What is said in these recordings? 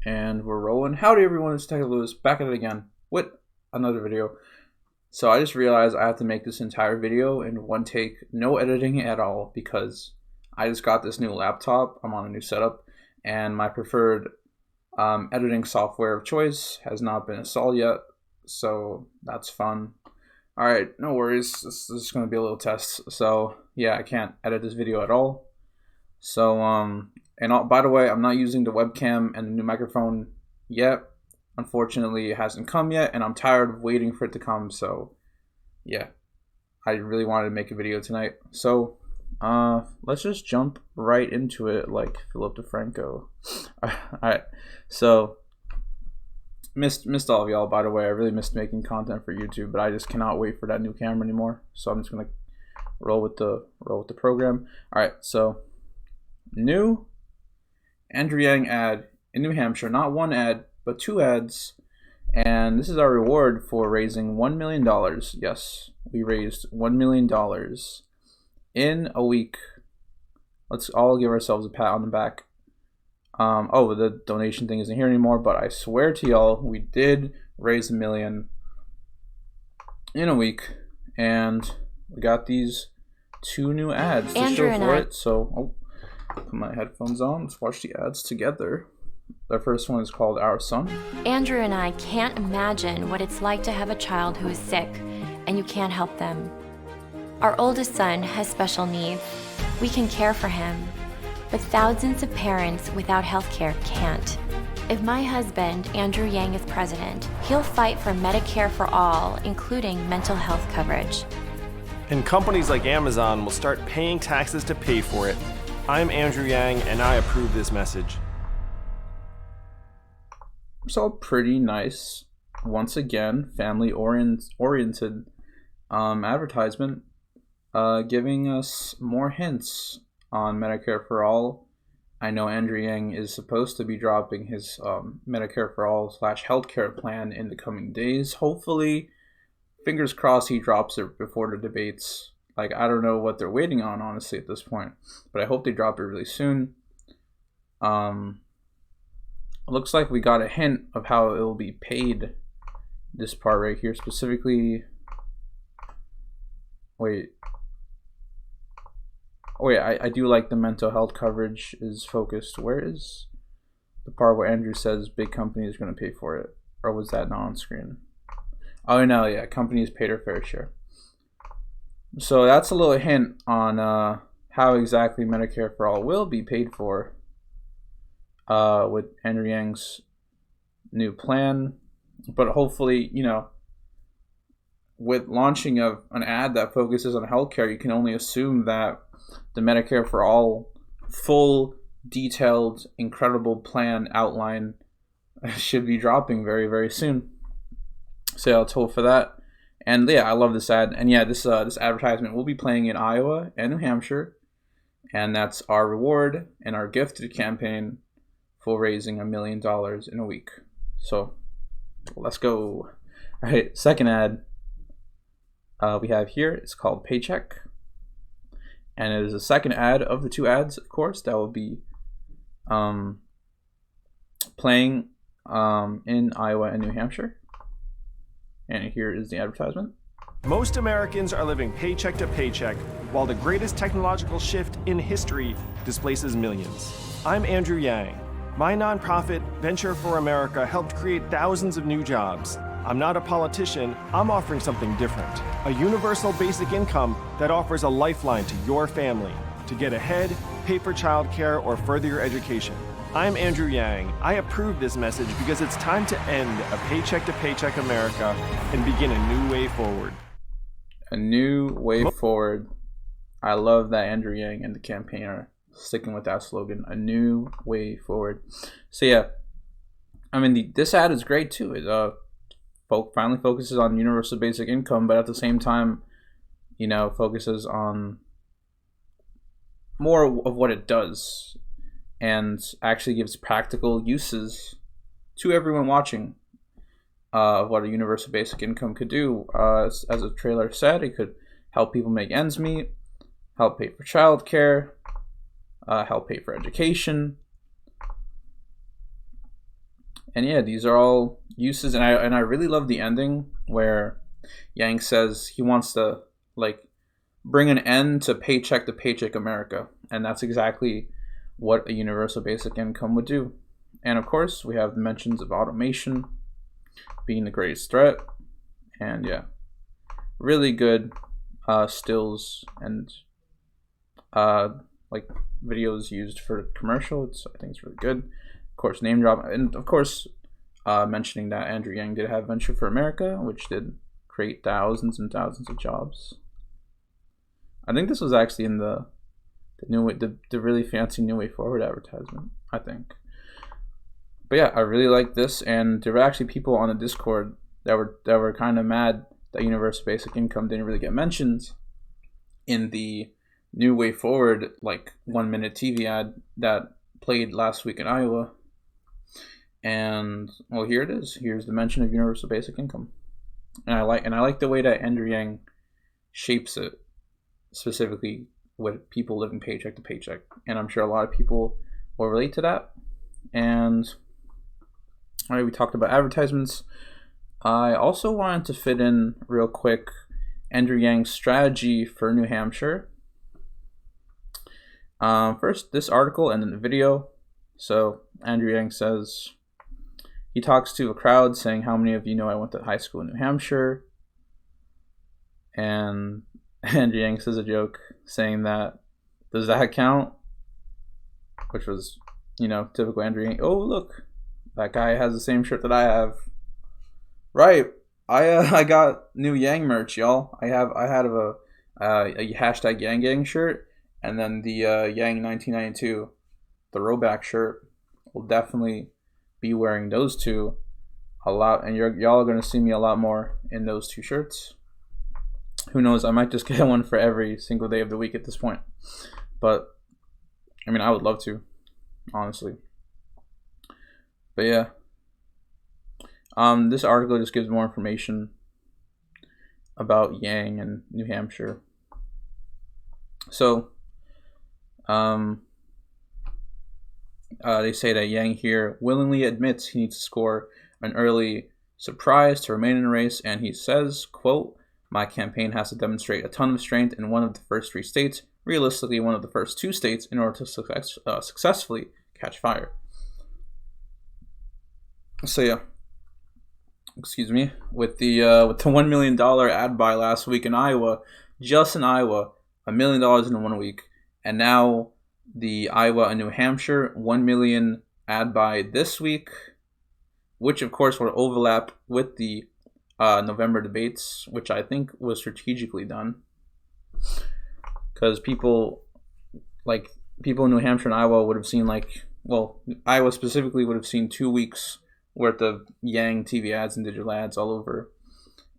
And we're rolling. Howdy everyone, it's Tech Lewis back at it again with another video. So I just realized I have to make this entire video in one take, no editing at all, because I just got this new laptop. I'm on a new setup, and my preferred editing software of choice has not been installed yet, so that's fun. Alright, no worries, this is going to be a little test. So yeah, I can't edit this video at all. So by the way, I'm not using the webcam and the new microphone yet. Unfortunately, it hasn't come yet, and I'm tired of waiting for it to come. So yeah, I really wanted to make a video tonight. So let's just jump right into it like Philip DeFranco. Alright, so missed all of y'all, by the way. I really missed making content for YouTube, but I just cannot wait for that new camera anymore. So I'm just gonna roll with the program. Alright, so new Andrew Yang ad in New Hampshire. Not one ad, but two ads. And this is our reward for raising $1 million. Yes, we raised $1 million in a week. Let's all give ourselves a pat on the back. Oh, the donation thing isn't here anymore, but I swear to y'all, we did raise $1 million in a week. And we got these two new ads to show for it. So, put my headphones on. Let's watch the ads together. The first one is called Our Son. Andrew and I can't imagine what it's like to have a child who is sick and you can't help them. Our oldest son has special needs. We can care for him, but thousands of parents without health care can't. If my husband, Andrew Yang, is president, he'll fight for Medicare for all, including mental health coverage. And companies like Amazon will start paying taxes to pay for it. I'm Andrew Yang, and I approve this message. So pretty nice, once again, family-oriented advertisement, giving us more hints on Medicare for All. I know Andrew Yang is supposed to be dropping his Medicare for All / healthcare plan in the coming days. Hopefully, fingers crossed, he drops it before the debates. Like, I don't know what they're waiting on, honestly, at this point. But I hope they drop it really soon. Looks like we got a hint of how it will be paid. This part right here, specifically. Wait, I do like the mental health coverage is focused. Where is the part where Andrew says big companies are going to pay for it? Or was that not on screen? Oh, no, yeah, companies pay their fair share. So that's a little hint on how exactly Medicare for All will be paid for with Andrew Yang's new plan. But hopefully, you know, with launching of an ad that focuses on healthcare, you can only assume that the Medicare for All full, detailed, incredible plan outline should be dropping very, very soon. So yeah, let's hope for that. And yeah, I love this ad. And yeah, this advertisement will be playing in Iowa and New Hampshire. And that's our reward and our gift to the campaign for raising $1 million in a week. So let's go. All right, second ad we have here. It's called Paycheck. And it is the second ad of the two ads, of course, that will be playing in Iowa and New Hampshire. And here is the advertisement. Most Americans are living paycheck to paycheck, while the greatest technological shift in history displaces millions. I'm Andrew Yang. My nonprofit, Venture for America, helped create thousands of new jobs. I'm not a politician, I'm offering something different. A universal basic income that offers a lifeline to your family to get ahead, pay for childcare, or further your education. I'm Andrew Yang. I approve this message because it's time to end a paycheck-to-paycheck America and begin a new way forward. A new way forward. I love that Andrew Yang and the campaign are sticking with that slogan. A new way forward. So yeah, I mean, this ad is great too. It finally focuses on universal basic income, but at the same time, you know, focuses on more of what it does. And actually gives practical uses to everyone watching of what a universal basic income could do. As the trailer said, it could help people make ends meet, help pay for childcare, help pay for education, And yeah, these are all uses, and I really love the ending where Yang says he wants to like bring an end to paycheck America, and that's exactly what a universal basic income would do. And of course, we have the mentions of automation being the greatest threat, and yeah, really good stills and like videos used for commercial. I think it's really good. Of course, name drop, and of course, mentioning that Andrew Yang did have Venture for America, which did create thousands and thousands of jobs. I think this was actually in the really fancy New Way Forward advertisement, I think. But yeah, I really like this, and there were actually people on the Discord that were kind of mad that universal basic income didn't really get mentioned in the New Way Forward 1-minute TV ad that played last week in Iowa. And well, here it is. Here's the mention of universal basic income, and I like the way that Andrew Yang shapes it, specifically with people living paycheck to paycheck. And I'm sure a lot of people will relate to that. And all right, we talked about advertisements. I also wanted to fit in real quick Andrew Yang's strategy for New Hampshire. First, this article and then the video. So Andrew Yang says, he talks to a crowd saying, how many of you know I went to high school in New Hampshire? And Andrew Yang says a joke saying that, does that count? Which was, typical Andrew Yang. Oh, look, that guy has the same shirt that I have. Right. I got new Yang merch, y'all. I had a hashtag Yang Gang shirt, and then the Yang 1992 throwback shirt. Will definitely be wearing those two a lot, and y'all are gonna see me a lot more in those two shirts. Who knows? I might just get one for every single day of the week at this point. But I mean, I would love to, honestly. But yeah, this article just gives more information about Yang and New Hampshire. So, they say that Yang here willingly admits he needs to score an early surprise to remain in the race, and he says, quote, my campaign has to demonstrate a ton of strength in one of the first 3 states, realistically one of the first 2 states, in order to successfully catch fire. So yeah, excuse me, with the $1 million ad buy last week in Iowa, just in Iowa, $1 million in 1 week, and now the Iowa and New Hampshire 1 million ad buy this week, which of course will overlap with the November debates, which I think was strategically done, because people in New Hampshire and Iowa would have seen Iowa specifically would have seen 2 weeks worth of Yang TV ads and digital ads all over,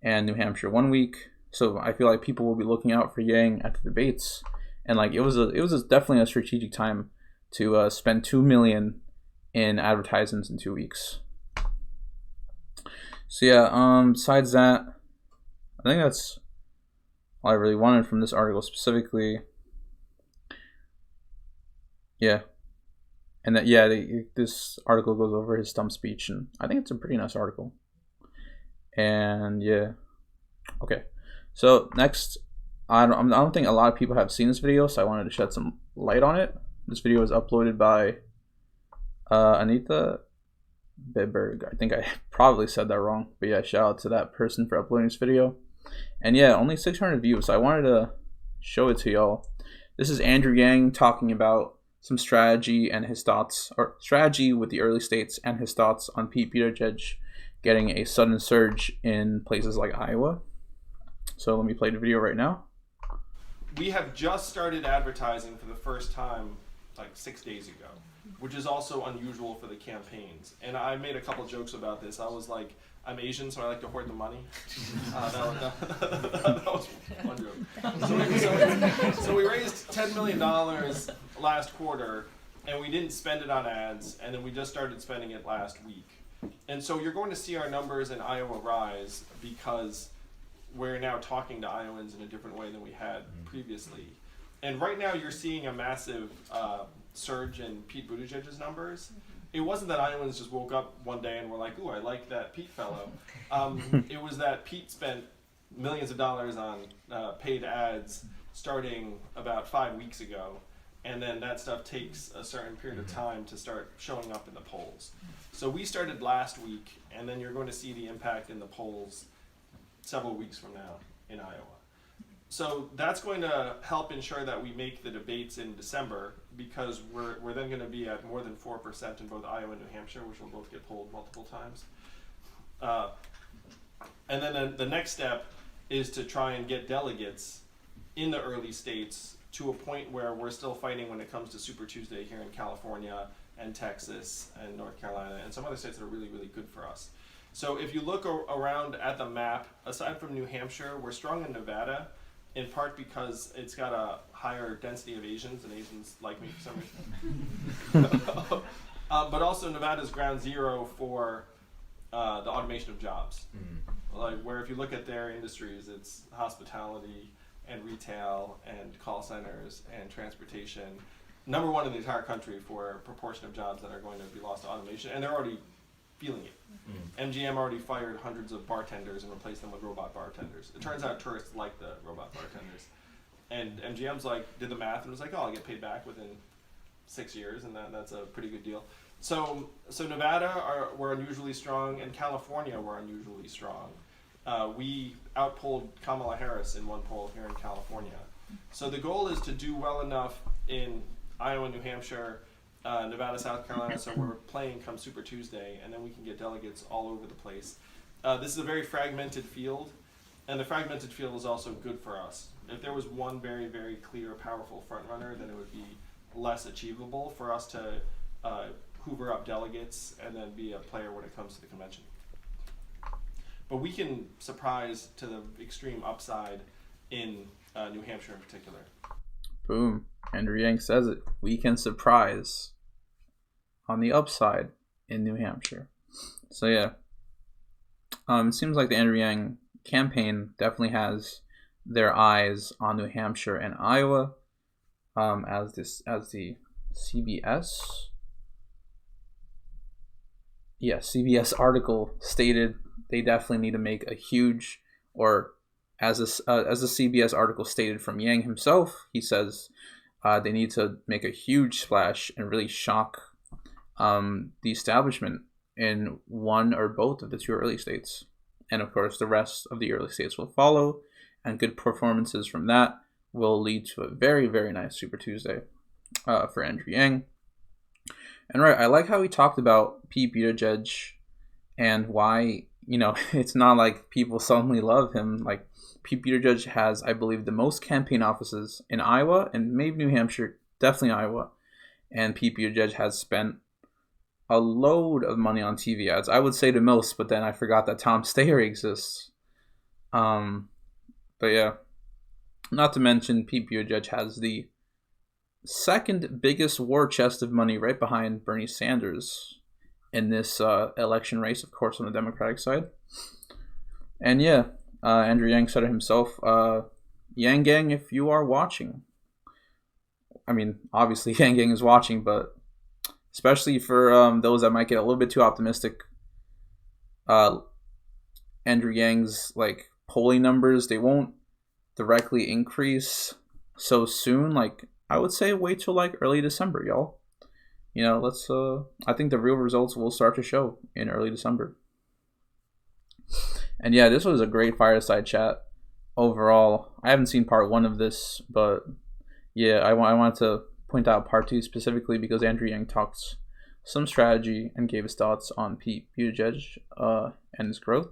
and New Hampshire 1 week. So I feel like people will be looking out for Yang at the debates. And it was definitely a strategic time to spend $2 million in advertisements in 2 weeks. So yeah, besides that, I think that's all I really wanted from this article specifically. Yeah, and that this article goes over his stump speech, and I think it's a pretty nice article. And yeah, okay. So next. I don't think a lot of people have seen this video, so I wanted to shed some light on it. This video was uploaded by Anita Beberg. I think I probably said that wrong, but yeah, shout out to that person for uploading this video. And yeah, only 600 views, so I wanted to show it to y'all. This is Andrew Yang talking about some strategy and his thoughts, or strategy with the early states and his thoughts on Pete Buttigieg getting a sudden surge in places like Iowa. So let me play the video right now. We have just started advertising for the first time 6 days ago, which is also unusual for the campaigns. And I made a couple jokes about this. I was like, I'm Asian, so I like to hoard the money. That was one joke. So we raised $10 million last quarter, and we didn't spend it on ads, and then we just started spending it last week. And so you're going to see our numbers in Iowa rise because we're now talking to Iowans in a different way than we had previously. And right now you're seeing a massive surge in Pete Buttigieg's numbers. it wasn't that Iowans just woke up one day and were like, "Ooh, I like that Pete fellow." It was that Pete spent millions of dollars on paid ads starting about 5 weeks ago, and then that stuff takes a certain period of time to start showing up in the polls. So we started last week, and then you're going to see the impact in the polls several weeks from now in Iowa. So that's going to help ensure that we make the debates in December, because we're then going to be at more than 4% in both Iowa and New Hampshire, which will both get polled multiple times. And then the next step is to try and get delegates in the early states to a point where we're still fighting when it comes to Super Tuesday here in California and Texas and North Carolina and some other states that are really, really good for us. So if you look around at the map, aside from New Hampshire, we're strong in Nevada, in part because it's got a higher density of Asians, and Asians like me for some reason. But also Nevada's ground zero for the automation of jobs. Like, where if you look at their industries, it's hospitality and retail and call centers and transportation. Number one in the entire country for proportion of jobs that are going to be lost to automation, and they're already feeling it. MGM already fired hundreds of bartenders and replaced them with robot bartenders. It turns out tourists like the robot bartenders. And MGM's like, did the math and was like, oh, I'll get paid back within 6 years, and that's a pretty good deal. So Nevada, we're unusually strong, and California, we're unusually strong. We outpolled Kamala Harris in one poll here in California. So the goal is to do well enough in Iowa, New Hampshire, Nevada, South Carolina, so we're playing come Super Tuesday, and then we can get delegates all over the place. This is a very fragmented field, and the fragmented field is also good for us. If there was one very, very clear, powerful frontrunner, then it would be less achievable for us to hoover up delegates and then be a player when it comes to the convention. But we can surprise to the extreme upside in New Hampshire in particular. Boom. Andrew Yang says it. We can surprise on the upside in New Hampshire. So yeah. It seems like the Andrew Yang campaign definitely has their eyes on New Hampshire and Iowa. As the CBS article stated, they definitely need to make a huge, or as the CBS article stated from Yang himself, he says they need to make a huge splash and really shock the establishment in one or both of the two early states. And of course, the rest of the early states will follow, and good performances from that will lead to a very, very nice Super Tuesday for Andrew Yang. And right, I like how he talked about Pete Buttigieg and why, it's not like people suddenly love him. Like, Pete Buttigieg has, I believe, the most campaign offices in Iowa and maybe New Hampshire, definitely Iowa. And Pete Buttigieg has spent a load of money on TV ads. I would say the most, but then I forgot that Tom Steyer exists. But yeah, not to mention Pete Buttigieg has the second biggest war chest of money, right behind Bernie Sanders in this election race, of course, on the Democratic side. And yeah, Andrew Yang said it himself. Yang Gang, if you are watching, I mean, obviously Yang Gang is watching, but especially for those that might get a little bit too optimistic, Andrew Yang's polling numbers, they won't directly increase so soon. I would say wait till early December, y'all. Let's I think the real results will start to show in early December. And yeah, this was a great fireside chat overall. I haven't seen part 1 of this, but yeah, I wanted to point out part 2 specifically because Andrew Yang talked some strategy and gave his thoughts on Pete Buttigieg and his growth.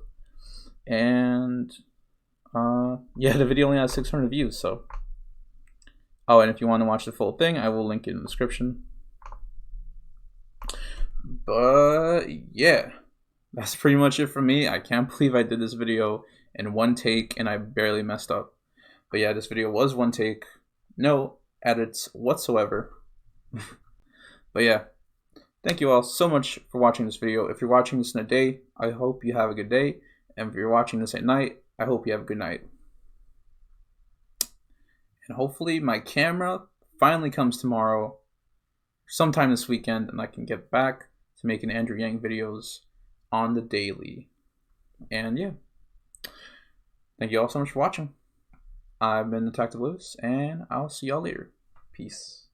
And yeah, the video only has 600 views, so. Oh, and if you want to watch the full thing, I will link it in the description. But yeah, that's pretty much it for me. I can't believe I did this video in one take and I barely messed up. But yeah, this video was one take. No edits whatsoever. But yeah, thank you all so much for watching this video. If you're watching this in a day, I hope you have a good day. And if you're watching this at night, I hope you have a good night. And hopefully my camera finally comes tomorrow, sometime this weekend, and I can get back to making Andrew Yang videos on the daily. And yeah, thank you all so much for watching. I've been Detective Lewis, and I'll see y'all later. Peace.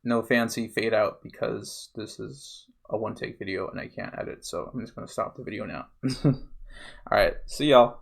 No fancy fade out because this is a one take video and I can't edit, so I'm just going to stop the video now. Alright, see y'all.